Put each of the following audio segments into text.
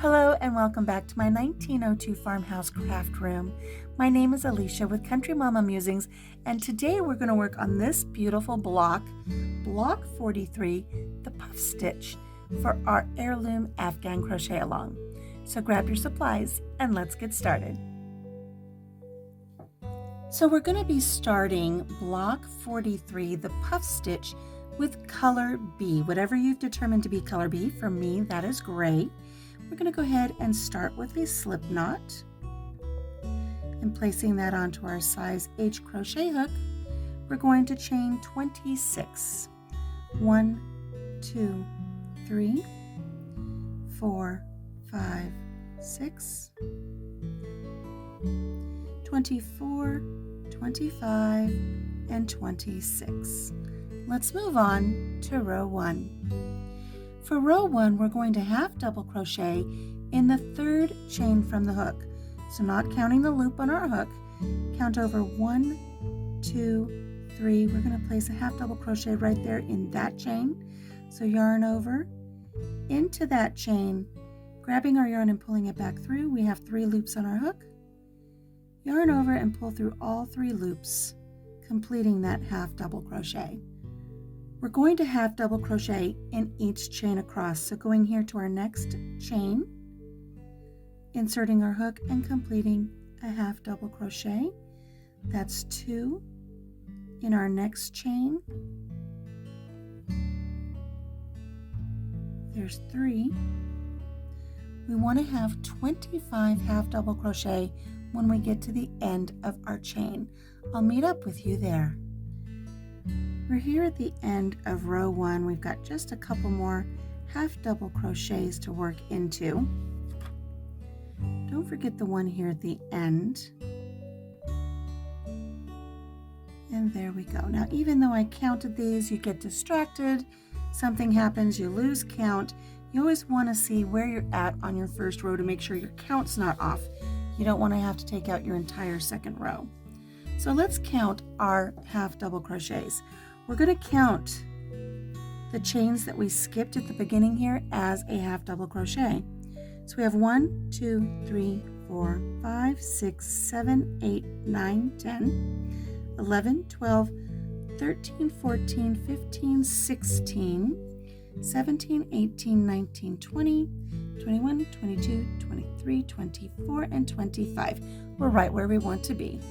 Hello and welcome back to my 1902 farmhouse craft room. My name is Alicia with Country Mama Musings, and today we're going to work on this beautiful block 43, the puff stitch, for our heirloom Afghan crochet along. So grab your supplies and let's get started. So we're going to be starting block 43, the puff stitch, with color B, whatever you've determined to be color B. For me, that is gray. We're going to go ahead and start with a slip knot and placing that onto our size H crochet hook. We're going to chain 26. 1, 2, 3, 4, 5, 6, 24, 25, and 26. Let's move on to row 1. For row 1, we're going to half double crochet in the third chain from the hook. So not counting the loop on our hook, count over 1, 2, 3. We're going to place a half double crochet right there in that chain. So yarn over into that chain, grabbing our yarn and pulling it back through. We have 3 loops on our hook. Yarn over and pull through all 3 loops, completing that half double crochet. We're going to half double crochet in each chain across. So going here to our next chain, inserting our hook and completing a half double crochet. That's 2 in our next chain. There's 3. We want to have 25 half double crochet when we get to the end of our chain. I'll meet up with you there. We're here at the end of row 1. We've got just a couple more half double crochets to work into. Don't forget the one here at the end. And there we go. Now, even though I counted these, you get distracted, something happens, you lose count. You always want to see where you're at on your first row to make sure your count's not off. You don't want to have to take out your entire second row. So let's count our half double crochets. We're going to count the chains that we skipped at the beginning here as a half double crochet. So we have 1, 2, 3, 4, 5, 6, 7, 8, 9, 10, 11, 12, 13, 14, 15, 16, 17, 18, 19, 20, 21, 22, 23, 24, and 25. We're right where we want to be.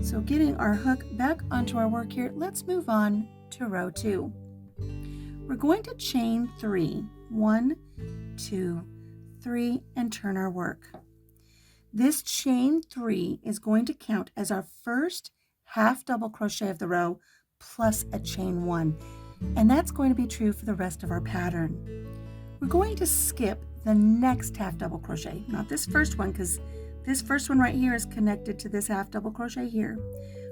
So getting our hook back onto our work here, let's move on to row 2. We're going to chain 3. 1, 2, 3, and turn our work. This chain 3 is going to count as our first half double crochet of the row plus a chain 1. And that's going to be true for the rest of our pattern. We're going to skip the next half double crochet, not this first one, because this first one right here is connected to this half double crochet here.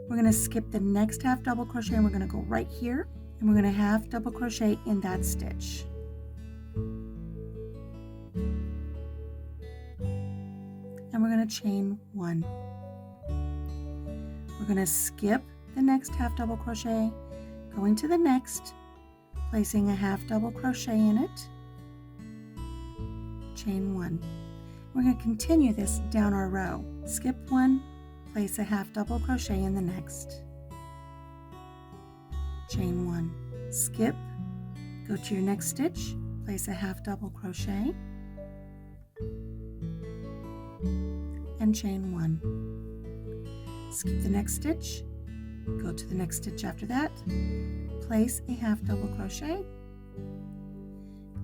We're going to skip the next half double crochet and we're going to go right here and we're going to half double crochet in that stitch. And we're going to chain 1. We're going to skip the next half double crochet, going to the next, placing a half double crochet in it, chain 1. We're going to continue this down our row. Skip 1, place a half double crochet in the next. Chain 1. Skip, go to your next stitch, place a half double crochet, and chain 1. Skip the next stitch, go to the next stitch after that, place a half double crochet,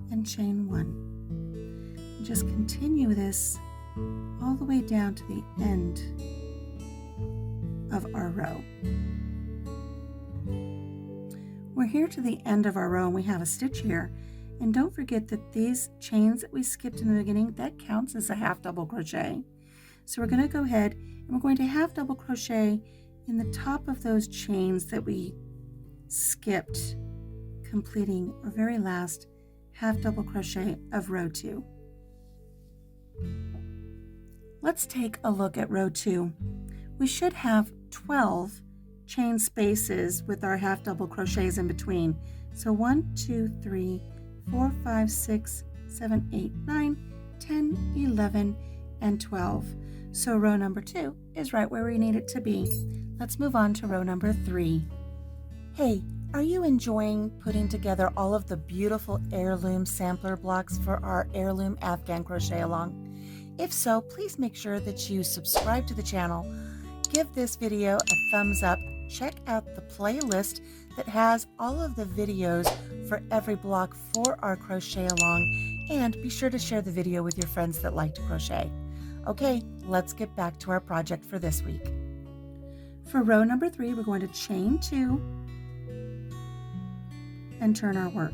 and chain 1. Just continue this all the way down to the end of our row. We're here to the end of our row and we have a stitch here. And don't forget that these chains that we skipped in the beginning, that counts as a half double crochet. So we're going to go ahead and we're going to half double crochet in the top of those chains that we skipped, completing our very last half double crochet of row 2. Let's take a look at row 2. We should have 12 chain spaces with our half double crochets in between. So 1, 2, 3, 4, 5, 6, 7, 8, 9, 10, 11, and 12. So row number 2 is right where we need it to be. Let's move on to row number 3. Hey, are you enjoying putting together all of the beautiful heirloom sampler blocks for our heirloom Afghan crochet along? If so, please make sure that you subscribe to the channel, give this video a thumbs up, check out the playlist that has all of the videos for every block for our crochet along, and be sure to share the video with your friends that like to crochet. Okay, let's get back to our project for this week. For row number 3, we're going to chain 2 and turn our work.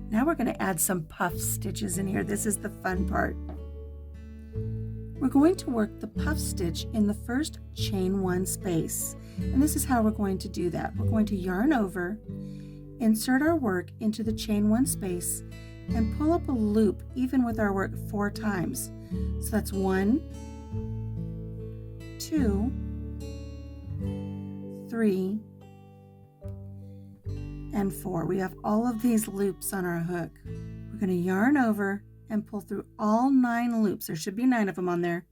Now we're going to add some puff stitches in here. This is the fun part. We're going to work the puff stitch in the first chain 1 space. And this is how we're going to do that. We're going to yarn over, insert our work into the chain 1 space, and pull up a loop even with our work 4 times. So that's 1, 2, 3, and 4. We have all of these loops on our hook. We're going to yarn over and pull through all 9 loops. There should be 9 of them on there.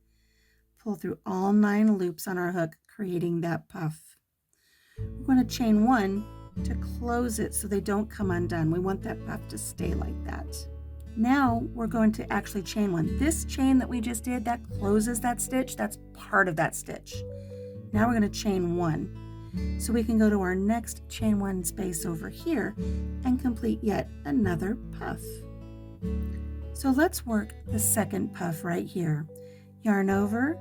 Pull through all 9 loops on our hook, creating that puff. We're going to chain 1 to close it so they don't come undone. We want that puff to stay like that. Now we're going to actually chain 1. This chain that we just did, that closes that stitch. That's part of that stitch. Now we're going to chain 1. So we can go to our next chain 1 space over here and complete yet another puff. So let's work the second puff right here. Yarn over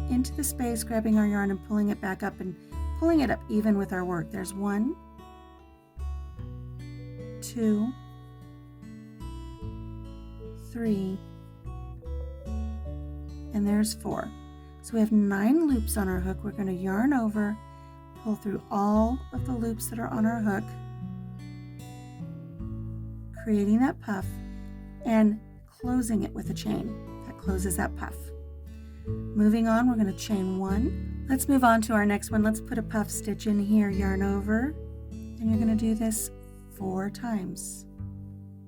into the space, grabbing our yarn and pulling it back up and pulling it up even with our work. There's 1, 2, 3, and there's 4. So we have 9 loops on our hook. We're going to yarn over, pull through all of the loops that are on our hook, creating that puff and closing it with a chain. That closes that puff. Moving on, we're going to chain 1. Let's move on to our next one. Let's put a puff stitch in here, yarn over, and you're going to do this 4 times.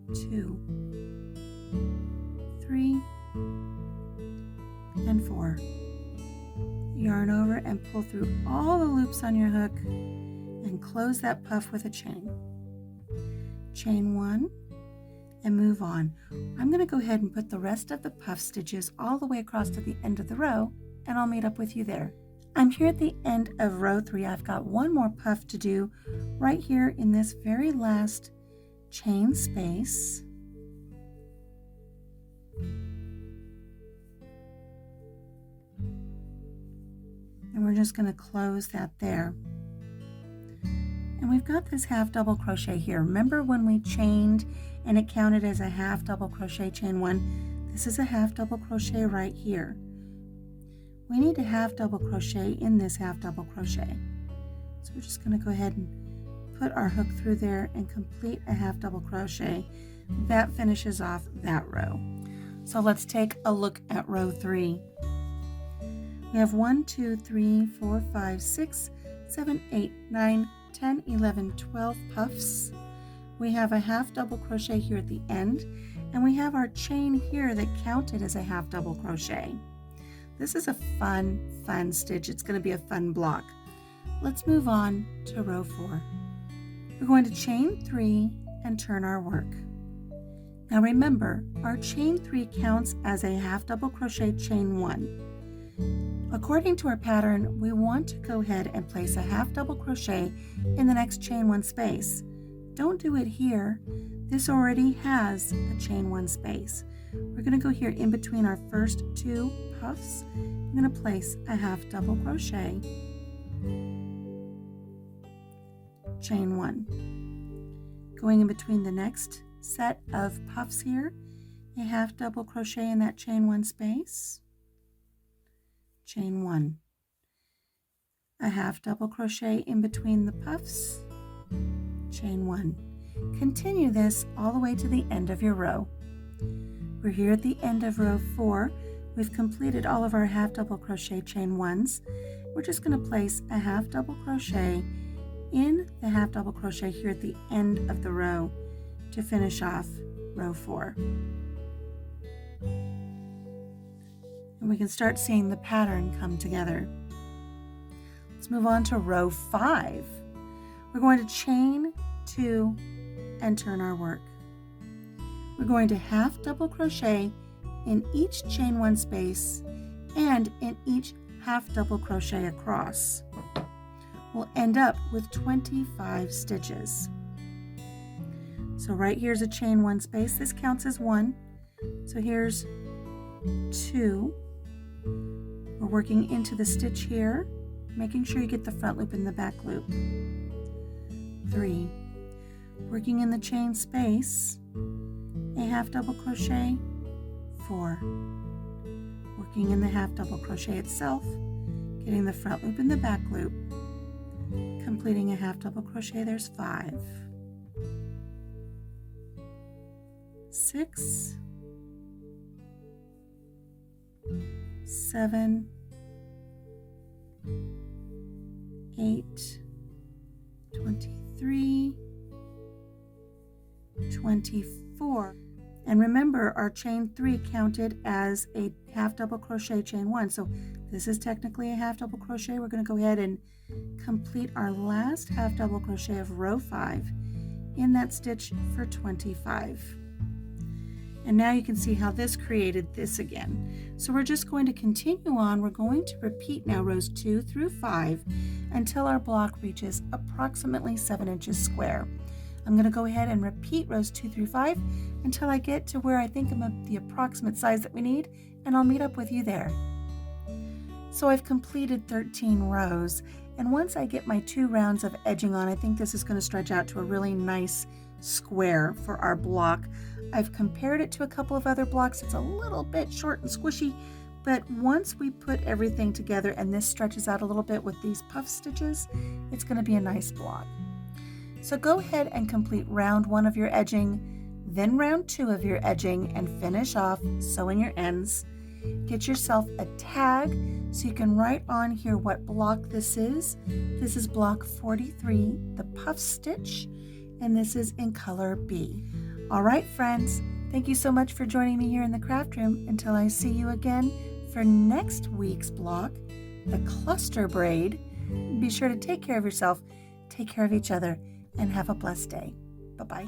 2, 3, and 4. Yarn over and pull through all the loops on your hook and close that puff with a chain. Chain 1 and move on. I'm going to go ahead and put the rest of the puff stitches all the way across to the end of the row, and I'll meet up with you there. I'm here at the end of row 3. I've got one more puff to do right here in this very last chain space. And we're just going to close that there. And we've got this half double crochet here. Remember when we chained and it counted as a half double crochet chain 1? This is a half double crochet right here. We need a half double crochet in this half double crochet. So we're just going to go ahead and put our hook through there and complete a half double crochet. That finishes off that row. So let's take a look at row 3. We have 1, 2, 3, 4, 5, 6, 7, 8, 9, 10, 11, 12 puffs. We have a half double crochet here at the end, and we have our chain here that counted as a half double crochet. This is a fun stitch. It's going to be a fun block. Let's move on to row 4. We're going to chain 3 and turn our work. Now remember, our chain 3 counts as a half double crochet chain 1. According to our pattern, we want to go ahead and place a half double crochet in the next chain 1 space. Don't do it here. This already has a chain 1 space. We're going to go here in between our first 2 puffs. I'm going to place a half double crochet, chain 1. Going in between the next set of puffs here, a half double crochet in that chain 1 space, chain 1, a half double crochet in between the puffs, chain 1. Continue this all the way to the end of your row. We're here at the end of row 4. We've completed all of our half double crochet chain 1s. We're just going to place a half double crochet in the half double crochet here at the end of the row to finish off row 4. And we can start seeing the pattern come together. Let's move on to row 5. We're going to chain 2 and turn our work. We're going to half double crochet in each chain 1 space and in each half double crochet across. We'll end up with 25 stitches. So right here's a chain 1 space. This counts as 1. So here's 2. We're working into the stitch here, making sure you get the front loop and the back loop. 3. Working in the chain space, a half double crochet, 4. Working in the half double crochet itself, getting the front loop and the back loop, completing a half double crochet, there's 5. 6, 7, 8, 23, 24. And remember, our chain 3 counted as a half double crochet chain 1. So this is technically a half double crochet. We're going to go ahead and complete our last half double crochet of row 5 in that stitch for 25. And now you can see how this created this again. So we're just going to continue on. We're going to repeat now rows 2 through 5 until our block reaches approximately 7 inches square. I'm going to go ahead and repeat rows 2 through 5 until I get to where I think I'm at the approximate size that we need, and I'll meet up with you there. So I've completed 13 rows, and once I get my 2 rounds of edging on, I think this is going to stretch out to a really nice square for our block. I've compared it to a couple of other blocks. It's a little bit short and squishy, but once we put everything together and this stretches out a little bit with these puff stitches, it's going to be a nice block. So go ahead and complete round 1 of your edging, then round 2 of your edging, and finish off sewing your ends. Get yourself a tag so you can write on here what block this is. This is block 43, the puff stitch, and this is in color B. All right, friends, thank you so much for joining me here in the craft room. Until I see you again for next week's block, the cluster braid. Be sure to take care of yourself, take care of each other, and have a blessed day. Bye-bye.